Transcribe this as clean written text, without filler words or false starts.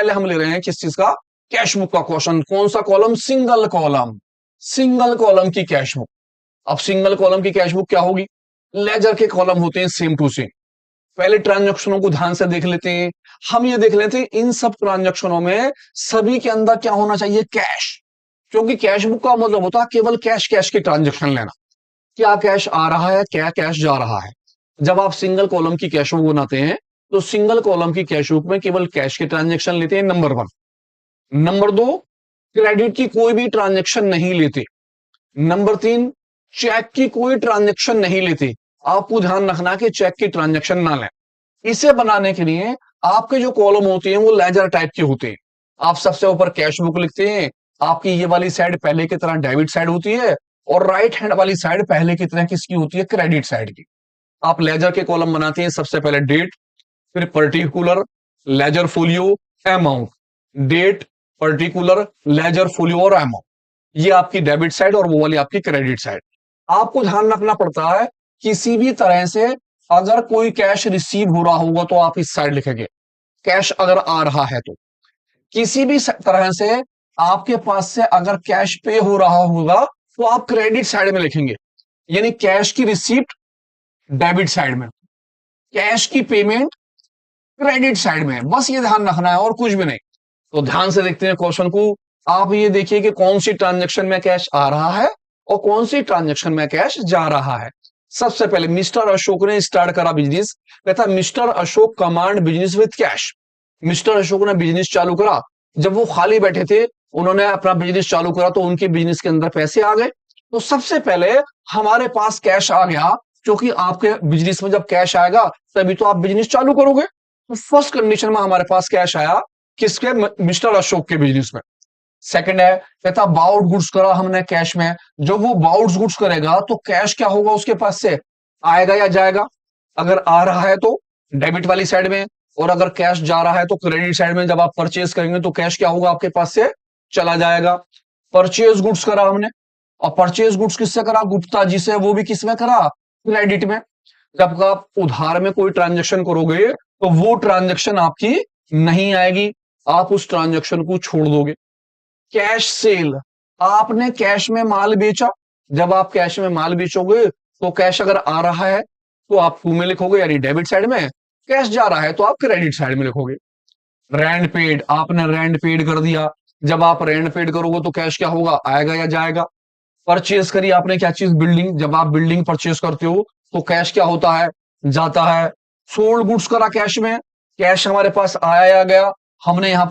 पहले हम ले रहे हैं किस चीज का, कैश बुक का क्वेश्चन। कौन सा column, single column, single column की कैश बुक। अब सिंगल कॉलम की कैश बुक क्या होगी, लेजर के कॉलम होते हैं सेम टू सेम। पहले ट्रांजैक्शनों को ध्यान से देख लेते हैं। हम ये देख लेते हैं इन सब ट्रांजैक्शनों में सभी के अंदर क्या होना चाहिए, कैश। क्योंकि कैश बुक का मतलब होता है केवल कैश कैश की ट्रांजैक्शन लेना, क्या कैश आ रहा है, क्या कैश जा रहा है। जब आप सिंगल कॉलम की कैश बुक बनाते हैं तो सिंगल कॉलम की कैश बुक में केवल कैश के ट्रांजैक्शन लेते हैं, नंबर 1। नंबर 2, क्रेडिट की कोई भी ट्रांजैक्शन नहीं लेते। नंबर 3, चेक की कोई ट्रांजैक्शन नहीं लेते। आपको ध्यान रखना कि चेक की ट्रांजैक्शन ना लें। इसे बनाने के लिए आपके जो कॉलम होते हैं वो लेजर टाइप के होते हैं। आप सबसे ऊपर कैश बुक लिखते हैं, आपकी ये वाली साइड पहले की तरह डेबिट साइड होती है और राइट हैंड वाली साइड पहले की तरह किसकी होती है, क्रेडिट साइड की। आप लेजर के कॉलम बनाते हैं, सबसे पहले डेट, फिर particular, ledger folio, amount. Date, particular, ledger folio और अमाउंट, ये आपकी डेबिट साइड और वो वाली आपकी क्रेडिट साइड। आपको ध्यान रखना पड़ता है किसी भी तरह से अगर कोई कैश रिसीव हो रहा होगा तो आप इस साइड लिखेंगे, कैश अगर आ रहा है तो। किसी भी तरह से आपके पास से अगर कैश पे हो रहा होगा तो आप क्रेडिट साइड में लिखेंगे, यानी कैश की रिसीप्ट डेबिट साइड में, कैश की पेमेंट क्रेडिट साइड में। बस ये ध्यान रखना है और कुछ भी नहीं। तो ध्यान से देखते हैं क्वेश्चन को। आप ये देखिए कि कौन सी ट्रांजैक्शन में कैश आ रहा है और कौन सी ट्रांजैक्शन में कैश जा रहा है। सबसे पहले मिस्टर अशोक ने स्टार्ट करा बिजनेस, कहता mister Ashok command business with cash. Mister Ashok ने बिजनेस चालू करा, जब वो खाली बैठे थे उन्होंने अपना बिजनेस चालू करा तो उनके बिजनेस के अंदर पैसे आ गए। तो सबसे पहले हमारे पास कैश आ गया, क्योंकि आपके बिजनेस में जब कैश आएगा तभी तो आप बिजनेस चालू करोगे। तो फर्स्ट कंडीशन में हमारे पास कैश आया, किसके, मिस्टर अशोक के बिजनेस में। सेकंड है, कहता बाउड गुड्स करा हमने कैश में, जब वो बाउड गुड्स करेगा तो कैश क्या होगा उसके पास से, आएगा या जाएगा। अगर आ रहा है तो डेबिट वाली साइड में, और अगर कैश जा रहा है तो क्रेडिट साइड में। जब आप परचेज करेंगे तो कैश क्या होगा आपके पास से, चला जाएगा। परचेज गुड्स करा हमने, और परचेज गुड्स किससे करा, गुप्ता जी से, वो भी किसमें करा, क्रेडिट में। जब आप उधार में कोई ट्रांजेक्शन करोगे तो वो ट्रांजेक्शन आपकी नहीं आएगी, आप उस ट्रांजेक्शन को छोड़ दोगे। कैश सेल, आपने कैश में माल बेचा, जब आप कैश में माल बेचोगे तो कैश अगर आ रहा है तो आप टू में लिखोगे यानी डेबिट साइड में, कैश जा रहा है तो आप क्रेडिट साइड में लिखोगे। रेंट पेड, आपने रेंट पेड कर दिया, जब आप रेंट पेड करोगे तो कैश क्या होगा, आएगा या जाएगा। परचेज करी आपने क्या चीज, बिल्डिंग, जब आप बिल्डिंग परचेज करते हो तो कैश क्या होता है, जाता है। सोल्ड गुड्स करा कैश में, कैश हमारे पास आया या गया, हमने यहां